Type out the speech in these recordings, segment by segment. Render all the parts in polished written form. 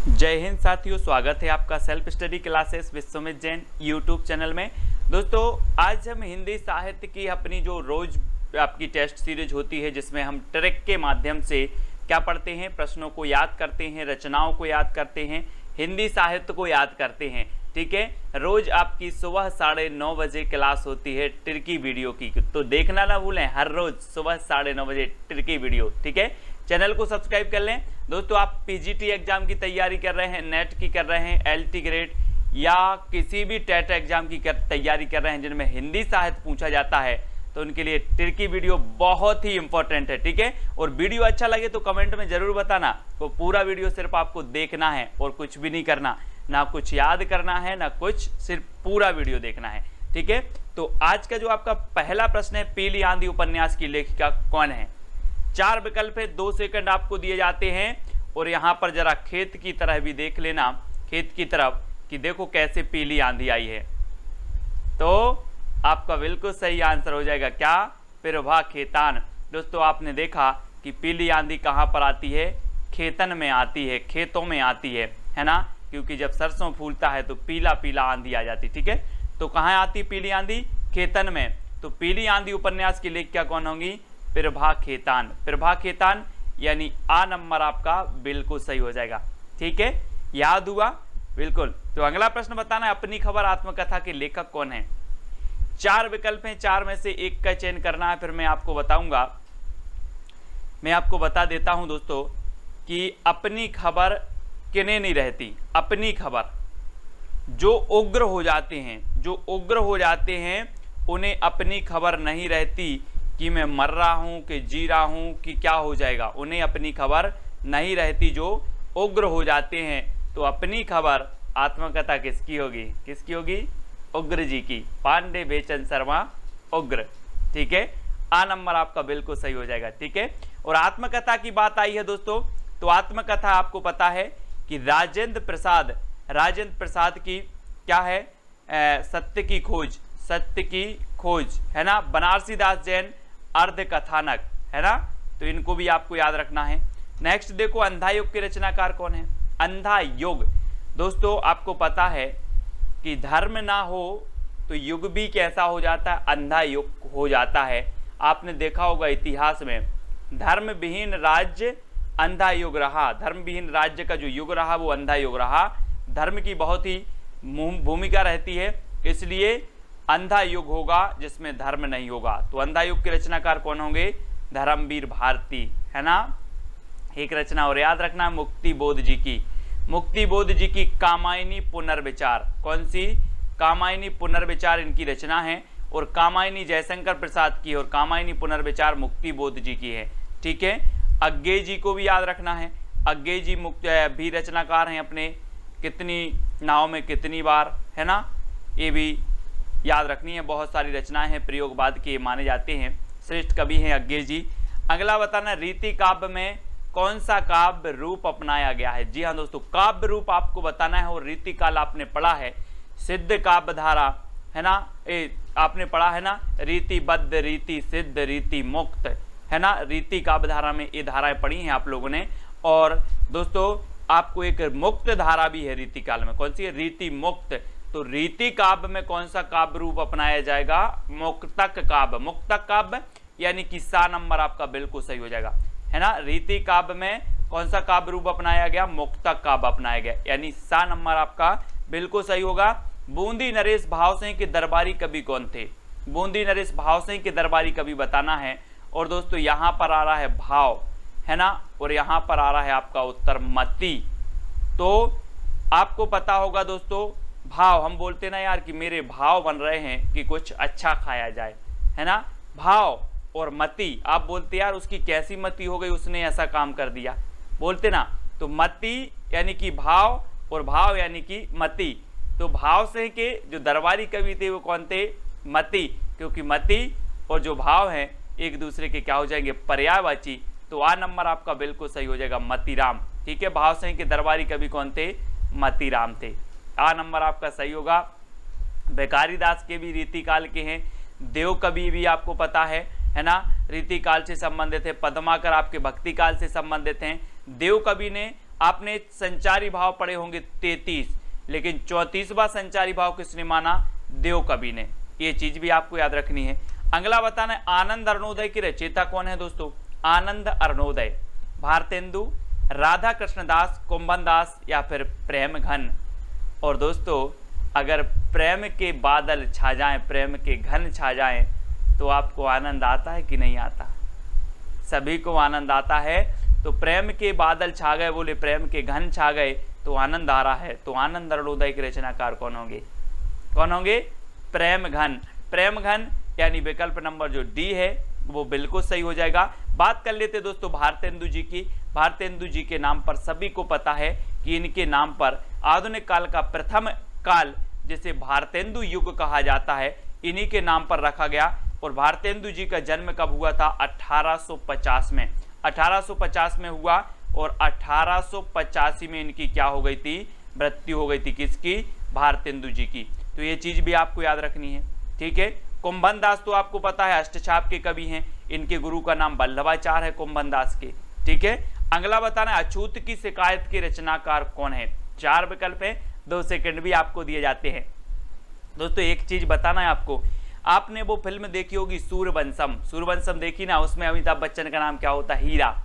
जय हिंद साथियों, स्वागत है आपका self study classes Vishwamit Jain YouTube channel में। दोस्तों, आज हम हिंदी साहित्य की अपनी जो रोज आपकी टेस्ट सीरीज होती है, जिसमें हम ट्रिक के माध्यम से क्या पढ़ते हैं, प्रश्नों को याद करते हैं, रचनाओं को याद करते हैं, हिंदी साहित्य को याद करते हैं। ठीक है, रोज आपकी सुबह 9:30 बजे क्लास होती है ट्रिकी वीडियो की, तो देखना ना भूलें, हर रोज सुबह 9:30 बजे ट्रिकी वीडियो। ठीक है, चैनल को सब्सक्राइब कर लें। दोस्तों, आप पीजीटी एग्जाम की तैयारी कर रहे हैं, नेट की कर रहे हैं, एलटी ग्रेड या किसी भी टेट एग्जाम की तैयारी कर रहे हैं जिनमें हिंदी साहित्य पूछा जाता है, तो उनके लिए ट्रिकी वीडियो बहुत ही इंपॉर्टेंट है। ठीक है, और वीडियो अच्छा लगे तो कमेंट में जरूर बताना। तो पूरा वीडियो सिर्फ आपको देखना है और कुछ भी नहीं करना, ना कुछ याद करना है ना कुछ, सिर्फ पूरा वीडियो देखना है। ठीक है, तो आज का जो आपका पहला प्रश्न है, पीली आंधी उपन्यास की लेखिका कौन है। 4 विकल्प है, 2 सेकंड आपको दिए जाते हैं। और यहाँ पर जरा खेत की तरह भी देख लेना, खेत की तरफ, कि देखो कैसे पीली आंधी आई है। तो आपका बिल्कुल सही आंसर हो जाएगा क्या, प्रभा खेतान। दोस्तों, आपने देखा कि पीली आंधी कहाँ पर आती है, खेतन में आती है, खेतों में आती है ना, क्योंकि जब सरसों फूलता है तो पीला पीला आंधी आ जाती। ठीक है, तो कहाँ आती पीली आंधी, खेतन में। तो पीली आंधी उपन्यास की लेखिका कौन होंगी, प्रभा खेतान। प्रभा खेतान यानी आ नंबर आपका बिल्कुल सही हो जाएगा। ठीक है, याद हुआ बिल्कुल। तो अगला प्रश्न बताना है, अपनी खबर आत्मकथा के लेखक कौन है। 4 विकल्प हैं, 4 में से एक का चयन करना है, फिर मैं आपको बताऊंगा। मैं आपको बता देता हूं दोस्तों कि अपनी खबर किन्हें नहीं रहती। अपनी खबर जो उग्र हो जाते हैं, जो उग्र हो जाते हैं, उन्हें अपनी खबर नहीं रहती कि मैं मर रहा हूं कि जी रहा हूं कि क्या हो जाएगा, उन्हें अपनी खबर नहीं रहती। जो उग्र हो जाते हैं, तो अपनी खबर आत्मकथा किसकी होगी, किसकी होगी, उग्र जी की। पांडे बेचन शर्मा उग्र। ठीक है, आ नंबर आपका बिल्कुल सही हो जाएगा। ठीक है, और आत्मकथा की बात आई है दोस्तों, तो आत्मकथा आपको पता है कि राजेंद्र प्रसाद की क्या है, सत्य की खोज, सत्य की खोज है ना, बनारसी दास जैन अर्ध कथानक है ना, तो इनको भी आपको याद रखना है। नेक्स्ट देखो, अंधा युग के रचनाकार कौन है। अंधा युग, दोस्तों आपको पता है कि धर्म ना हो तो युग भी कैसा हो जाता है, अंधा युग हो जाता है। आपने देखा होगा इतिहास में, धर्म विहीन राज्य अंधा युग रहा, धर्म विहीन राज्य का जो युग रहा वो अंधा युग रहा। धर्म की बहुत ही भूमिका रहती है, इसलिए अंधा युग होगा जिसमें धर्म नहीं होगा। तो अंधा युग के रचनाकार कौन होंगे, धर्मवीर भारती है ना। एक रचना और याद रखना, मुक्ति बोध जी की, मुक्ति बोध जी की कामायनी पुनर्विचार। कौन सी, कामायनी पुनर्विचार इनकी रचना है, और कामायनी जयशंकर प्रसाद की और कामायनी पुनर्विचार मुक्ति बोध जी की है। ठीक है, अज्ञे जी को भी याद रखना है, अज्ञे जी भी रचनाकार हैं अपने कितनी नाव में कितनी बार है ना, ये भी याद रखनी है। बहुत सारी रचनाएं हैं, प्रयोगवाद के माने जाते हैं, श्रेष्ठ कवि हैं अज्ञे जी। अगला बताना, रीति काव्य में कौन सा काव्य रूप अपनाया गया है। जी हाँ दोस्तों, काव्य रूप आपको बताना है, और रीति काल आपने पढ़ा है, सिद्ध काव्य धारा है ना, आपने पढ़ा है ना, रीतिबद्ध, रीति सिद्ध, रीति मुक्त है ना। रीति काव्य धारा में ये धाराएं पढ़ी हैं आप लोगों ने। और दोस्तों आपको एक मुक्त धारा भी है रीति काल में, कौन सी है, रीति मुक्त। तो रीति काव्य में कौन सा काव्य रूप अपनाया जाएगा, मुक्तक काव्य। मुक्तक काव्य यानी कि सा नंबर आपका बिल्कुल सही हो जाएगा है ना। रीति काव्य में कौन सा काव्य रूप अपनाया गया, मुक्तक काव्य अपनाया गया, यानी सा नंबर आपका बिल्कुल सही होगा। बूंदी नरेश भावसिंह के दरबारी कवि कौन थे। बूंदी नरेश भावसिंह के दरबारी कवि बताना है। और दोस्तों यहाँ पर आ रहा है भाव है ना, और यहाँ पर आ रहा है आपका उत्तर मति। तो आपको पता होगा दोस्तों, भाव हम बोलते ना यार कि मेरे भाव बन रहे हैं कि कुछ अच्छा खाया जाए है ना, भाव। और मति आप बोलते यार उसकी कैसी मति हो गई, उसने ऐसा काम कर दिया, बोलते ना। तो मति यानी कि भाव, और भाव यानी कि मति। तो भाव से के जो दरबारी कवि थे वो कौन थे, मति, क्योंकि मति और जो भाव हैं एक दूसरे के क्या हो जाएंगे, पर्यायवाची। तो आ नंबर आपका बिल्कुल सही हो जाएगा, मतीराम। ठीक है, भाव सिंह के दरबारी कवि कौन थे, मतीराम थे। आ नंबर आपका सही होगा। भिखारी दास के भी रीति काल के हैं, देव कवि भी आपको पता है ना, रीति काल से संबंधित है। पद्माकर आपके भक्ति काल से संबंधित हैं। देव कवि ने आपने संचारी भाव पढ़े होंगे 33, लेकिन 34वां संचारी भाव किसने माना? देव कवि ने। ये चीज भी आपको याद रखनी है। अगला बताना है आनंद अरुणोदय की रचयिता कौन है दोस्तों? आनंद अरुणोदय, भारतेंदु, राधा कृष्णदास, कुंभन दास या फिर प्रेम घन। और दोस्तों अगर प्रेम के बादल छा जाएं, प्रेम के घन छा जाएं, तो आपको आनंद आता है कि नहीं आता? सभी को आनंद आता है। तो प्रेम के बादल छा गए, बोले प्रेम के घन छा गए, तो आनंद आ रहा है। तो आनंद अरुणोदय के रचनाकार कौन होंगे? कौन होंगे? प्रेम घन। प्रेम घन यानी विकल्प नंबर जो डी है वो बिल्कुल सही हो जाएगा। बात कर लेते दोस्तों भारतेंदु जी की। भारतेंदु जी के नाम पर सभी को पता है कि इनके नाम पर आधुनिक काल का प्रथम काल जिसे भारतेंदु युग कहा जाता है, इन्हीं के नाम पर रखा गया। और भारतेंदु जी का जन्म कब हुआ था? 1850 में। 1850 में हुआ और 1885 में इनकी क्या हो गई थी? मृत्यु हो गई थी। किसकी? भारतेंदु जी की। तो ये चीज भी आपको याद रखनी है, ठीक है। कुंभन दास तो आपको पता है अष्टछाप के कवि हैं, इनके गुरु का नाम वल्लभाचार्य है कुंभन दास के, ठीक है। अगला बताना अछूत की शिकायत के रचनाकार कौन है? 4 विकल्प है, 2 सेकंड भी आपको दिए जाते हैं। दोस्तों एक चीज बताना है आपको, आपने वो फिल्म देखी होगी सूर्यवंशम। सूर्यवंशम देखी ना, उसमें अमिताभ बच्चन का नाम क्या होता है? हीरा।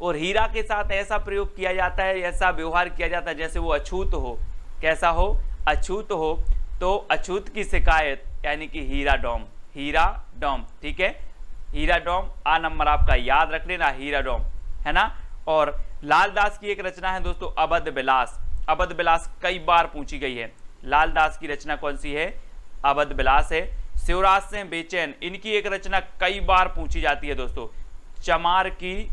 और हीरा के साथ ऐसा प्रयोग किया जाता है, ऐसा व्यवहार किया जाता है जैसे वो अछूत हो। कैसा हो? अछूत हो। तो अछूत की शिकायत यानी कि हीरा डोम, हीरा डोम, ठीक है। हीरा डोम आ नंबर आपका याद रख लेना, हीरा डोम, है ना। और लालदास की एक रचना है दोस्तों अवध विलास। अवध विलास कई बार पूछी गई है। लालदास की रचना कौन सी है? अवध विलास है। शिवराज सिंह बेचैन, इनकी एक रचना कई बार पूछी जाती है दोस्तों, चमार की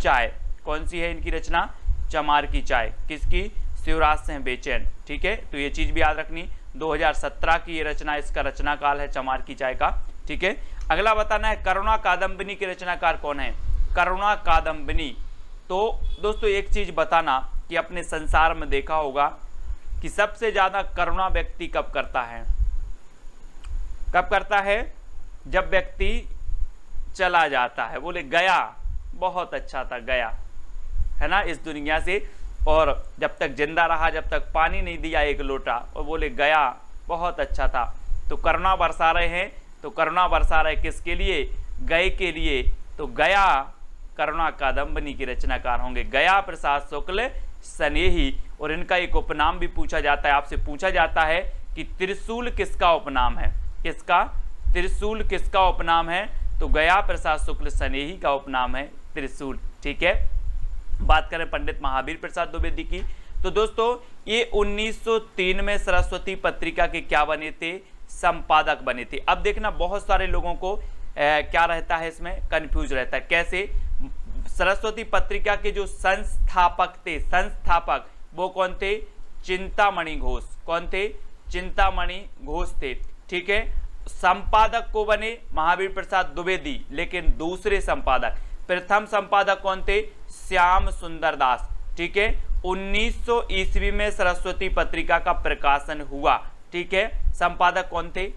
चाय। कौन सी है इनकी रचना? चमार की चाय। किसकी? शिवराज सिंह बेचैन, ठीक है। तो ये चीज भी याद रखनी। 2017 की ये रचना, इसका रचना काल है चमार की चाय का, ठीक है। अगला बताना है करुणा कादम्बिनी के रचनाकार कौन है? करुणा कादम्बिनी। तो दोस्तों एक चीज बताना कि अपने संसार में देखा होगा कि सबसे ज्यादा करुणा व्यक्ति कब करता है? कब करता है? जब व्यक्ति चला जाता है। बोले गया, बहुत अच्छा था, गया, है ना, इस दुनिया से। और जब तक जिंदा रहा, जब तक पानी नहीं दिया एक लोटा, और बोले गया, बहुत अच्छा था। तो करुणा बरसा रहे हैं। तो करुणा बरसा रहे किसके लिए? गए के लिए। तो गया करुणा कादम्बिनी के रचनाकार होंगे गया प्रसाद शुक्ल स्नेही। और इनका एक उपनाम भी पूछा जाता है, आपसे पूछा जाता है कि त्रिशूल किसका उपनाम है? किसका? त्रिशूल किसका उपनाम है? तो गया प्रसाद शुक्ल स्नेही का उपनाम है त्रिशूल, ठीक है। बात करें पंडित महावीर प्रसाद द्विवेदी की, तो दोस्तों ये 1903 में सरस्वती पत्रिका के क्या बने थे? संपादक बने थे। अब देखना बहुत सारे लोगों को क्या रहता है, इसमें कंफ्यूज रहता है। कैसे? सरस्वती पत्रिका के जो संस्थापक थे, संस्थापक वो कौन थे? चिंतामणि घोष। कौन थे? चिंतामणि घोष थे, ठीक है। संपादक को बने महावीर प्रसाद द्विवेदी, लेकिन दूसरे संपादक, प्रथम संपादक कौन थे? श्याम सुंदर दास, ठीक है। 1900 ईस्वी में सरस्वती पत्रिका का प्रकाशन हुआ, ठीक है। संपादक कौन थे?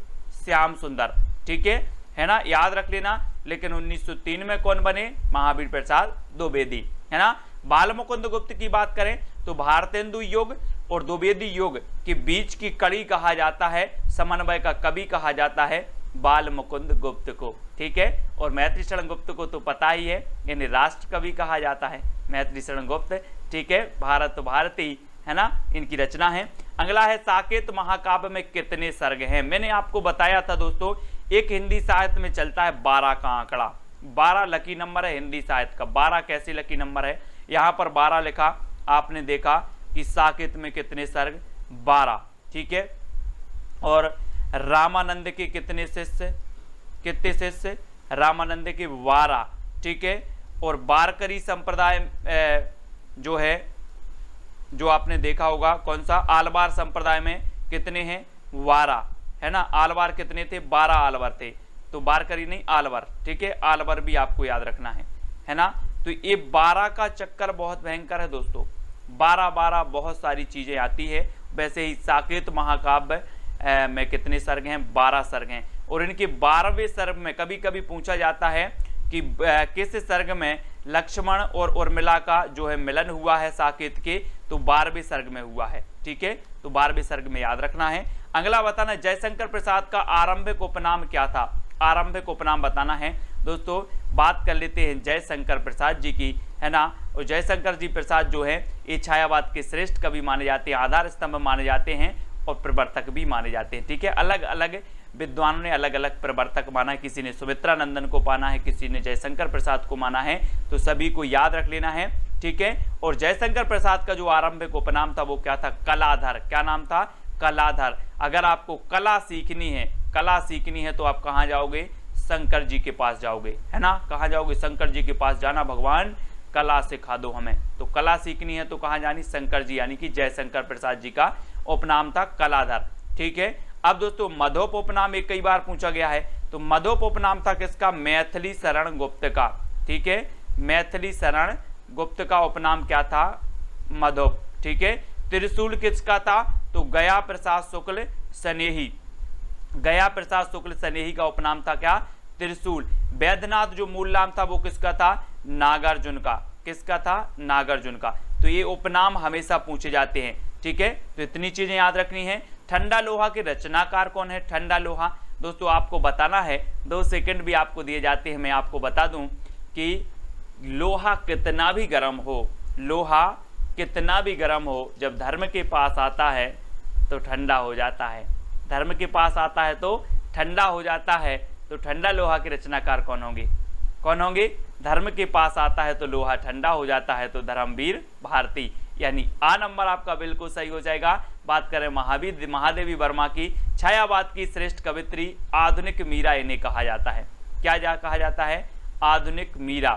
श्याम सुंदर, ठीक है ना, याद रख लेना। लेकिन 1903 में कौन बने? महावीर प्रसाद द्विवेदी, है ना। बाल मुकुंद गुप्त की बात करें तो भारतेंदु युग और द्विवेदी युग के बीच की कड़ी कहा जाता है, समन्वय का कवि कहा जाता है बाल मुकुंद गुप्त को, ठीक है। और मैत्री शरण गुप्त को तो पता ही है, यानी राष्ट्र कवि कहा जाता है मैत्री शरण गुप्त, ठीक है। भारत भारती, है ना, इनकी रचना है। अगला है साकेत महाकाव्य में कितने सर्ग हैं? मैंने आपको बताया था दोस्तों, एक हिंदी साहित्य में चलता है 12 का आंकड़ा। 12 लकी नंबर है हिंदी साहित्य का। 12 कैसे लकी नंबर है? यहाँ पर 12 लिखा, आपने देखा कि साकेत में कितने सर्ग? 12, ठीक है। और रामानंद के कितने शिष्य? कितने शिष्य? रामानंद के 12, ठीक है। और वारकरी संप्रदाय जो है, जो आपने देखा होगा कौन सा? आलवार संप्रदाय में कितने हैं? 12, है ना। आलवार कितने थे? 12 आलवर थे। तो वारकरी नहीं, आलवर, ठीक है। आलवर भी आपको याद रखना है ना। तो ये 12 का चक्कर बहुत भयंकर है दोस्तों। 12 बहुत सारी चीजें आती है। वैसे ही साकेत महाकाव्य में कितने सर्ग हैं? 12 सर्ग हैं। और इनके 12वें सर्ग में कभी कभी पूछा जाता है कि किस सर्ग में लक्ष्मण और उर्मिला का जो है मिलन हुआ है साकेत के, तो 12वें सर्ग में हुआ है। ठीक है, तो 12वें सर्ग में याद रखना है। अगला बताना जयशंकर प्रसाद का आरंभिक उपनाम क्या था। आरंभिक उपनाम बताना है दोस्तों। बात कर लेते हैं जयशंकर प्रसाद जी की, है ना। और जयशंकर जी प्रसाद जो है ये छायावाद के श्रेष्ठ कवि माने जाते हैं, आधार स्तंभ माने जाते हैं और प्रवर्तक भी माने जाते हैं। ठीक है, अलग अलग विद्वानों ने अलग अलग प्रवर्तक माना है, किसी ने सुमित्रा नंदन को माना है, किसी ने जयशंकर प्रसाद को माना है, तो सभी को याद रख लेना है। ठीक है, और जयशंकर प्रसाद का जो आरंभिक उपनाम था वो क्या था, कलाधर। क्या नाम था, कलाधर। अगर आपको कला सीखनी है तो आप कहाँ जाओगे, शंकर जी के पास जाओगे, है ना। कहाँ जाओगे, शंकर जी के पास जाना, भगवान कला सिखा दो हमें। तो कला सीखनी है तो कहाँ जानी, शंकर जी, यानी कि जयशंकर प्रसाद जी का उपनाम था कलाधर। ठीक है, अब दोस्तों मधोप उपनाम एक कई बार पूछा गया है, तो मधोप उपनाम था किसका, मैथिली शरण गुप्त का। ठीक है, मैथिली शरण गुप्त का उपनाम क्या था, मधोप। ठीक है, त्रिशूल किसका था, तो गया प्रसाद शुक्ल स्नेही। गया प्रसाद शुक्ल स्नेही का उपनाम था क्या, त्रिशूल। वैद्यनाथ जो मूल नाम था वो किसका था, नागार्जुन का। किसका था, नागार्जुन का। तो ये उपनाम हमेशा पूछे जाते हैं। ठीक है, तो इतनी चीजें याद रखनी है। ठंडा लोहा के रचनाकार कौन है, ठंडा लोहा दोस्तों आपको बताना है, 2 सेकंड भी आपको दिए जाते हैं। मैं आपको बता दूं कि लोहा कितना भी गर्म हो, लोहा कितना भी गर्म हो, जब धर्म के पास आता है तो ठंडा हो जाता है। धर्म के पास आता है तो ठंडा हो जाता है। तो ठंडा लोहा के रचनाकार कौन होंगे, कौन होंगे, धर्म के पास आता है तो लोहा ठंडा हो जाता है, तो धर्मवीर भारती, यानी आ नंबर आपका बिल्कुल सही हो जाएगा। बात करें महादेवी वर्मा की, छायावाद की श्रेष्ठ कवित्री, आधुनिक मीरा इन्हें कहा जाता है। क्या कहा जाता है, आधुनिक मीरा।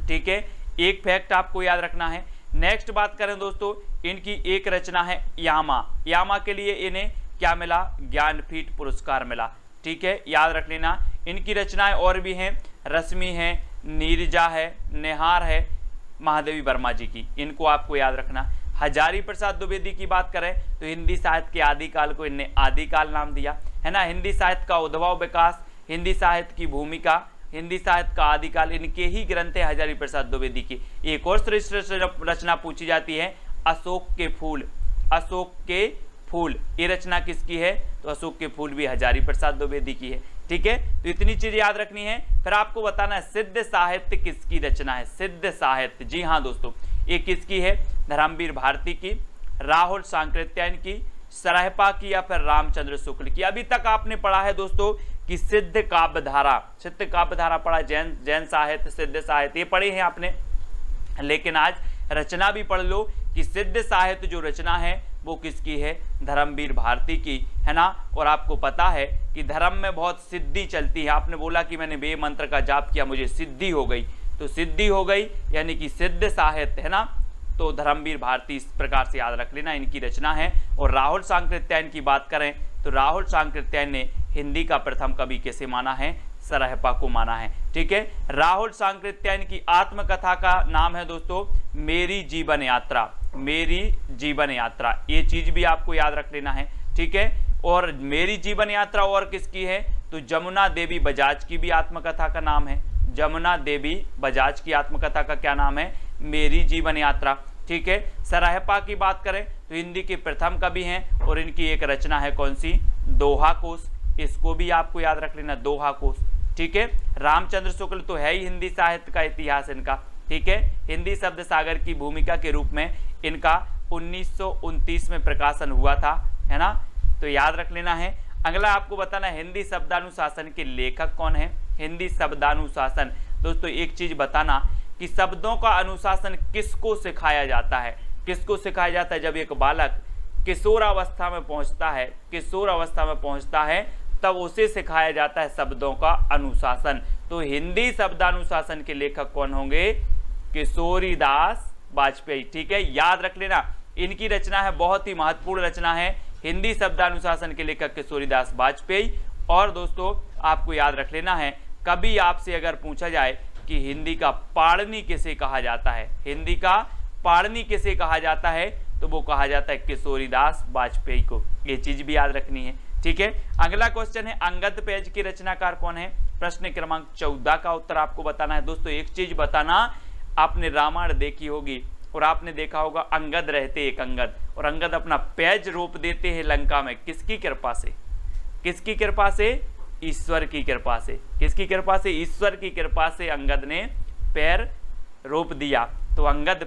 ठीक है, एक फैक्ट आपको याद रखना है। नेक्स्ट बात करें दोस्तों, इनकी एक रचना है यामा। यामा के लिए इन्हें क्या मिला, ज्ञानपीठ पुरस्कार मिला। ठीक है, याद रख लेना। इनकी रचनाएं और भी हैं, रश्मि है, नीरजा है, निहार है, महादेवी वर्मा जी की, इनको आपको याद रखना। हजारी प्रसाद द्विवेदी की बात करें तो हिंदी साहित्य के आदिकाल को इनने आदिकाल नाम दिया, है ना। हिंदी साहित्य का उद्भव विकास, हिंदी साहित्य की भूमिका, हिंदी साहित्य का आदिकाल, इनके ही ग्रंथ है हजारी प्रसाद द्विवेदी की। एक और श्रेष्ठ रचना पूछी जाती है, अशोक के फूल। अशोक के फूल, ये रचना किसकी है, तो अशोक के फूल भी हजारी प्रसाद द्विवेदी की है। ठीक है, तो इतनी चीज याद रखनी है। फिर आपको बताना है सिद्ध साहित्य किसकी रचना है, सिद्ध साहित्य। जी हाँ दोस्तों, ये किसकी है, धर्मवीर भारती की, राहुल सांकृत्यायन की, सरहपा की, या फिर रामचंद्र शुक्ल की। अभी तक आपने पढ़ा है दोस्तों कि सिद्ध काव्यधारा, सिद्ध काव्यधारा पढ़ा, जैन साहित्य, सिद्ध साहित्य ये पढ़े हैं आपने। लेकिन आज रचना भी पढ़ लो कि सिद्ध साहित्य जो रचना है वो किसकी है, धर्मवीर भारती की, है ना। और आपको पता है कि धर्म में बहुत सिद्धि चलती है। आपने बोला कि मैंने वेद मंत्र का जाप किया मुझे सिद्धि हो गई, तो सिद्धि हो गई यानी कि सिद्ध साहित्य, है ना। तो धर्मवीर भारती इस प्रकार से याद रख लेना, इनकी रचना है। और राहुल सांकृत्यायन की बात करें तो राहुल सांकृत्यायन ने हिंदी का प्रथम कवि कैसे माना है, सरहपा को माना है। ठीक है, राहुल सांकृत्यायन की आत्मकथा का नाम है दोस्तों मेरी जीवन यात्रा। मेरी जीवन यात्रा, ये चीज भी आपको याद रख लेना है। ठीक है, और मेरी जीवन यात्रा और किसकी है, तो जमुना देवी बजाज की भी आत्मकथा का नाम है। जमुना देवी बजाज की आत्मकथा का क्या नाम है, मेरी जीवन यात्रा। ठीक है, सरहपा की बात करें तो हिंदी के प्रथम कवि हैं और इनकी एक रचना है कौन सी, दोहा कोश। इसको भी आपको याद रख लेना, दोहा कोश। ठीक है, रामचंद्र शुक्ल तो है ही हिंदी साहित्य का इतिहास इनका। ठीक है, हिंदी शब्द सागर की भूमिका के रूप में इनका 1929 में प्रकाशन हुआ था, है ना। तो याद रख लेना है। अगला आपको बताना है हिंदी शब्दानुशासन के लेखक कौन है। हिंदी शब्दानुशासन दोस्तों एक चीज बताना कि शब्दों का अनुशासन किसको सिखाया जाता है, किसको सिखाया जाता है, जब एक बालक किशोरावस्था में पहुंचता है, किशोरावस्था में पहुंचता है तब उसे सिखाया जाता है शब्दों का अनुशासन। तो हिंदी शब्दानुशासन के लेखक कौन होंगे, किशोरीदास वाजपेयी। ठीक है, याद रख लेना, इनकी रचना है, बहुत ही महत्वपूर्ण रचना है, हिंदी शब्दानुशासन के लेखक किशोरीदास वाजपेयी। और दोस्तों आपको याद रख लेना है, कभी आपसे अगर पूछा जाए कि हिंदी का पाणिनि किसे कहा जाता है, हिंदी का पाणिनि किसे कहा जाता है, तो वो कहा जाता है किशोरीदास वाजपेयी को। ये चीज भी याद रखनी है। ठीक है। अगला क्वेश्चन है अंगद पेज के रचनाकार कौन है? प्रश्न क्रमांक 14 का उत्तर आपको बताना है। दोस्तों एक चीज बताना, आपने रामायण देखी होगी और आपने देखा होगा अंगद रहते एक अंगद, और अंगद अपना पेज रोप देते हैं लंका में, किसकी कृपा से? किसकी कृपा से? ईश्वर की कृपा से। किसकी कृपा से? ईश्वर की कृपा से अंगद ने पैर रोप दिया। तो अंगद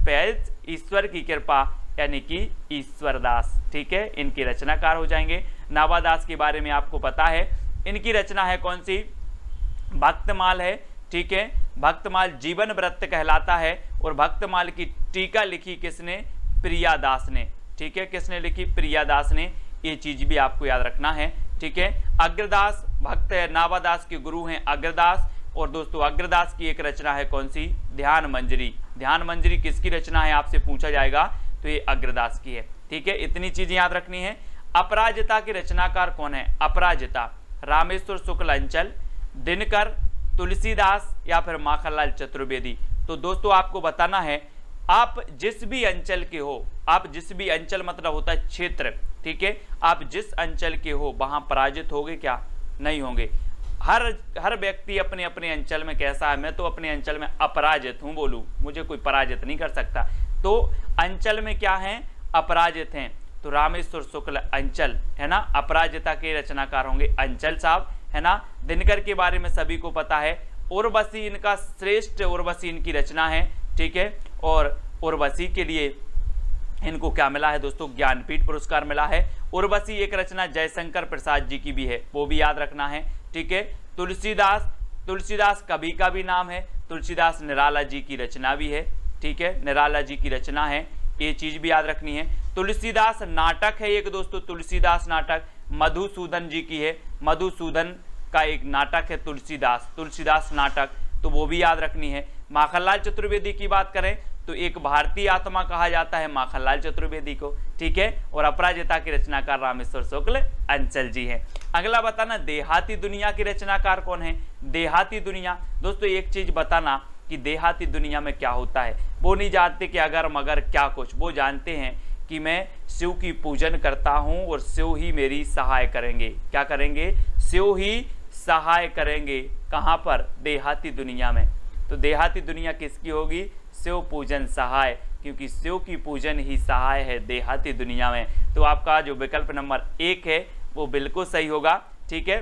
पेज ईश्वर की कृपा यानी कि ईश्वरदास, ठीक है, इनकी रचनाकार हो जाएंगे। नावादास के बारे में आपको पता है, इनकी रचना है कौन सी? भक्तमाल है, ठीक है। भक्तमाल जीवन व्रत कहलाता है और भक्तमाल की टीका लिखी किसने? प्रियादास ने, ठीक है। किसने लिखी? प्रियादास ने। ये चीज भी आपको याद रखना है, ठीक है। अग्रदास भक्त है, नावादास के गुरु हैं अग्रदास, और दोस्तों अग्रदास की एक रचना है कौन सी? ध्यान मंजरी। ध्यान मंजरी किसकी रचना है आपसे पूछा जाएगा, तो ये अग्रदास की है, ठीक है। इतनी चीजें याद रखनी है। अपराजिता के रचनाकार कौन है? अपराजिता रामेश्वर शुक्ल अंचल, दिनकर, तुलसीदास या फिर माखनलाल चतुर्वेदी। तो दोस्तों आपको बताना है, आप जिस भी अंचल के हो, आप जिस भी अंचल मतलब होता है क्षेत्र, ठीक है, आप जिस अंचल के हो वहां पराजित होगे क्या? नहीं होंगे। हर व्यक्ति अपने अपने अंचल में कैसा है? मैं तो अपने अंचल में अपराजित हूं बोलूं, मुझे कोई पराजित नहीं कर सकता। तो अंचल में क्या हैं? अपराजित हैं। तो रामेश्वर शुक्ल अंचल है ना, अपराजिता के रचनाकार होंगे अंचल साहब, है ना। दिनकर के बारे में सभी को पता है, उर्वशी इनका श्रेष्ठ उर्वशी इनकी रचना है, ठीक है। और उर्वशी के लिए इनको क्या मिला है दोस्तों? ज्ञानपीठ पुरस्कार मिला है। उर्वशी एक रचना जयशंकर प्रसाद जी की भी है, वो भी याद रखना है, ठीक है। तुलसीदास कवि का भी नाम है, तुलसीदास निराला जी की रचना भी है, ठीक है, निराला जी की रचना है, ये चीज भी याद रखनी है। तुलसीदास नाटक है एक दोस्तों, तुलसीदास नाटक मधुसूदन जी की है, मधुसूदन का एक नाटक है तुलसीदास नाटक, तो वो भी याद रखनी है। माखनलाल चतुर्वेदी की बात करें तो एक भारतीय आत्मा कहा जाता है माखनलाल चतुर्वेदी को, ठीक है। और अपराजिता के रचनाकार रामेश्वर शुक्ल अंचल जी हैं। अगला बताना देहाती दुनिया की रचनाकार कौन है? देहाती दुनिया, दोस्तों एक चीज बताना कि देहाती दुनिया में क्या होता है। वो नहीं जानते कि अगर मगर क्या कुछ, वो जानते हैं कि मैं शिव की पूजन करता हूं और शिव ही मेरी सहाय करेंगे। क्या करेंगे? शिव ही सहाय करेंगे। कहां पर? देहाती दुनिया में। तो देहाती दुनिया किसकी होगी? शिव पूजन सहाय, क्योंकि शिव की पूजन ही सहाय है देहाती दुनिया में। तो आपका जो विकल्प नंबर 1 है वो बिल्कुल सही होगा, ठीक है,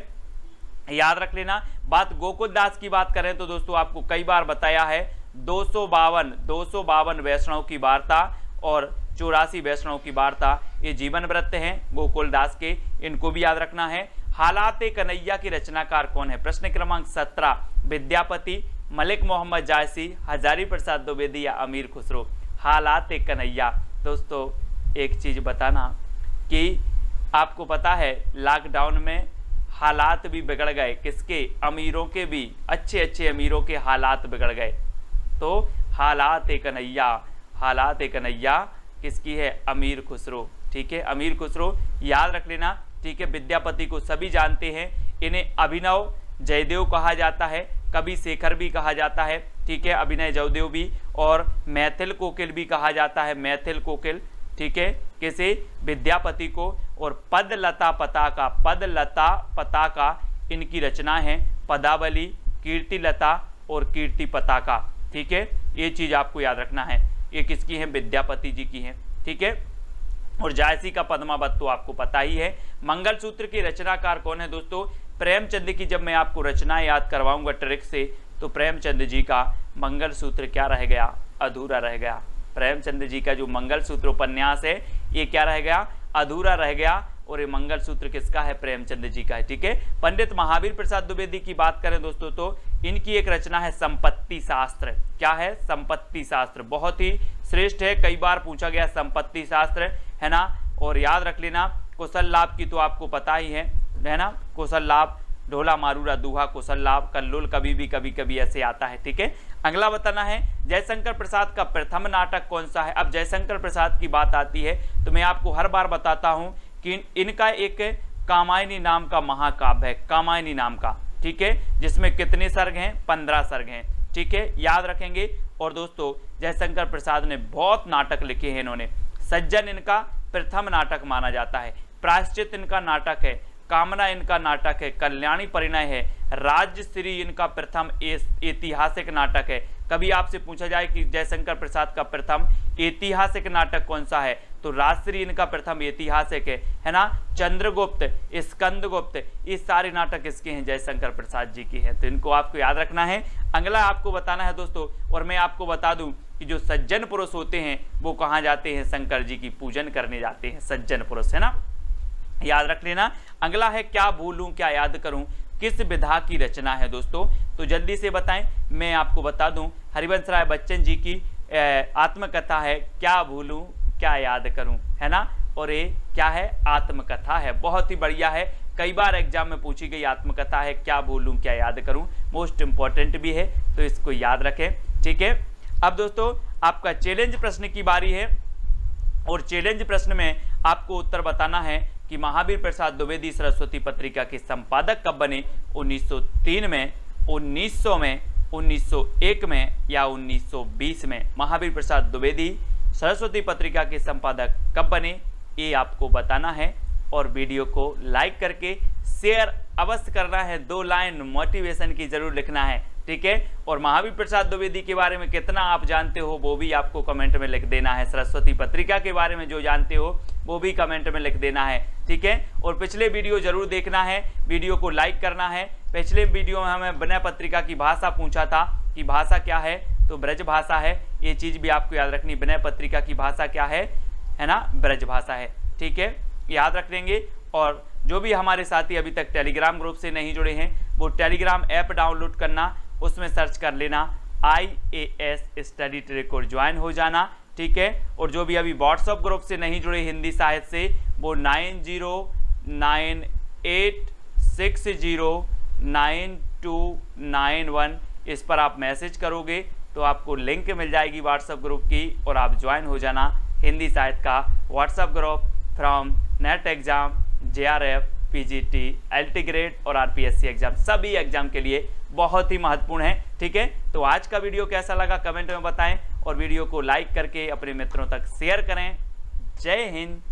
याद रख लेना। बात गोकुल दास की बात करें तो दोस्तों आपको कई बार बताया है 252 वैष्णव की वार्ता और 84 वैष्णव की वार्ता, ये जीवन व्रत हैं गोकुल दास के, इनको भी याद रखना है। हालाते कन्हैया की रचनाकार कौन है? प्रश्न क्रमांक 17 विद्यापति, मलिक मोहम्मद जायसी, हजारी प्रसाद द्विवेदी या अमीर खुसरो। हालाते कन्हैया, दोस्तों एक चीज बताना कि आपको पता है लॉकडाउन में हालात भी बिगड़ गए, किसके? अमीरों के भी, अच्छे अच्छे अमीरों के हालात बिगड़ गए। तो हालाते कन्हैया किसकी है? अमीर खुसरो, ठीक है, अमीर खुसरो याद रख लेना, ठीक है। विद्यापति को सभी जानते हैं, इन्हें अभिनव जयदेव कहा जाता है, कवि शेखर भी कहा जाता है, ठीक है, अभिनय जयदेव भी, और मैथिल कोकिल भी कहा जाता है, मैथिल कोकिल, ठीक है, किसे? विद्यापति को। और पदलता पताका इनकी रचना है, पदावली, कीर्तिलता और कीर्ति पताका, ठीक है, ये चीज आपको याद रखना है, ये किसकी है? विद्यापति जी की है, ठीक है। और जायसी का पद्मावत तो आपको पता ही है। मंगलसूत्र के रचनाकार कौन है दोस्तों? प्रेमचंद की जब मैं आपको रचना याद करवाऊंगा ट्रिक से, तो प्रेमचंद जी का मंगलसूत्र क्या रह गया? अधूरा रह गया। प्रेमचंद जी का जो मंगलसूत्र उपन्यास है ये क्या रह गया? अधूरा रह गया। और ये मंगलसूत्र किसका है? प्रेमचंद जी का है, ठीक है। पंडित महावीर प्रसाद द्विवेदी की बात करें दोस्तों तो इनकी एक रचना है संपत्ति शास्त्र। क्या है? संपत्ति शास्त्र, बहुत ही श्रेष्ठ है, कई बार पूछा गया संपत्ति शास्त्र, है ना। और याद रख लेना कौशल लाभ की तो आपको पता ही है ना, कौशल लाभ, ढोला मारूरा दूहा कौशल लाभ, कल्लोल कभी कभी ऐसे आता है, ठीक है। अगला बताना है जयशंकर प्रसाद का प्रथम नाटक कौन सा है। अब जयशंकर प्रसाद की बात आती है तो मैं आपको हर बार बताता हूं कि इनका एक कामायनी नाम का महाकाव्य है, कामायनी नाम का, ठीक है, जिसमें कितने सर्ग हैं? 15 सर्ग हैं, ठीक है, याद रखेंगे। और दोस्तों जयशंकर प्रसाद ने बहुत नाटक लिखे हैं इन्होंने, सज्जन इनका प्रथम नाटक माना जाता है। प्रायश्चित इनका नाटक है, कामना इनका नाटक है, कल्याणी परिणय है, राजश्री इनका प्रथम ऐतिहासिक नाटक है। कभी आपसे पूछा जाए कि जयशंकर प्रसाद का प्रथम ऐतिहासिक नाटक कौन सा है, तो राजश्री इनका प्रथम ऐतिहासिक है ना। चंद्रगुप्त, स्कंदगुप्त, ये सारे नाटक इसके हैं, जयशंकर प्रसाद जी के हैं, तो इनको आपको याद रखना है। अगला आपको बताना है दोस्तों, और मैं आपको बता दूं कि जो सज्जन पुरुष होते हैं वो कहाँ जाते हैं, शंकर जी की पूजन करने जाते हैं सज्जन पुरुष, है ना, याद रख लेना। अगला है क्या भूलूं क्या याद करूं, किस विधा की रचना है दोस्तों, तो जल्दी से बताएं, मैं आपको बता दूं हरिवंश राय बच्चन जी की आत्मकथा है क्या भूलूं क्या याद करूं, है ना, और ये क्या है, आत्मकथा है, बहुत ही बढ़िया है, कई बार एग्जाम में पूछी गई आत्मकथा है क्या भूलूं क्या याद करूं, मोस्ट इंपॉर्टेंट भी है, तो इसको याद रखें, ठीक है। अब दोस्तों आपका चैलेंज प्रश्न की बारी है, और चैलेंज प्रश्न में आपको उत्तर बताना है कि महावीर प्रसाद द्विवेदी सरस्वती पत्रिका के संपादक कब बने, 1903 में, 1900 में, 1901 में या 1920 में। महावीर प्रसाद द्विवेदी सरस्वती पत्रिका के संपादक कब बने, ये आपको बताना है, और वीडियो को लाइक करके शेयर अवश्य करना है, 2 लाइन मोटिवेशन की जरूर लिखना है, ठीक है। और महावीर प्रसाद द्विवेदी के बारे में कितना आप जानते हो वो भी आपको कमेंट में लिख देना है, सरस्वती पत्रिका के बारे में जो जानते हो वो भी कमेंट में लिख देना है, ठीक है। और पिछले वीडियो जरूर देखना है, वीडियो को लाइक करना है। पिछले वीडियो में हमें विनय पत्रिका की भाषा पूछा था कि भाषा क्या है, तो ब्रज भाषा है, ये चीज भी आपको याद रखनी, विनय पत्रिका की भाषा क्या है ना, ब्रज भाषा है, ठीक है, याद रख लेंगे। और जो भी हमारे साथी अभी तक टेलीग्राम ग्रुप से नहीं जुड़े हैं वो टेलीग्राम ऐप डाउनलोड करना, उसमें सर्च कर लेना IAS स्टडी ट्रैक और ज्वाइन हो जाना, ठीक है। और जो भी अभी व्हाट्सएप ग्रुप से नहीं जुड़े हिंदी साहित्य से, वो 9098609291 इस पर आप मैसेज करोगे तो आपको लिंक मिल जाएगी व्हाट्सएप ग्रुप की, और आप ज्वाइन हो जाना हिंदी साहित्य का WhatsApp group from net exam, JRF, PGT, LT grade और RPSC एग्जाम, सभी एग्जाम के लिए बहुत ही महत्वपूर्ण है, ठीक है। तो आज का वीडियो कैसा लगा कमेंट में बताएं, और वीडियो को लाइक करके अपने मित्रों तक शेयर करें। जय हिंद,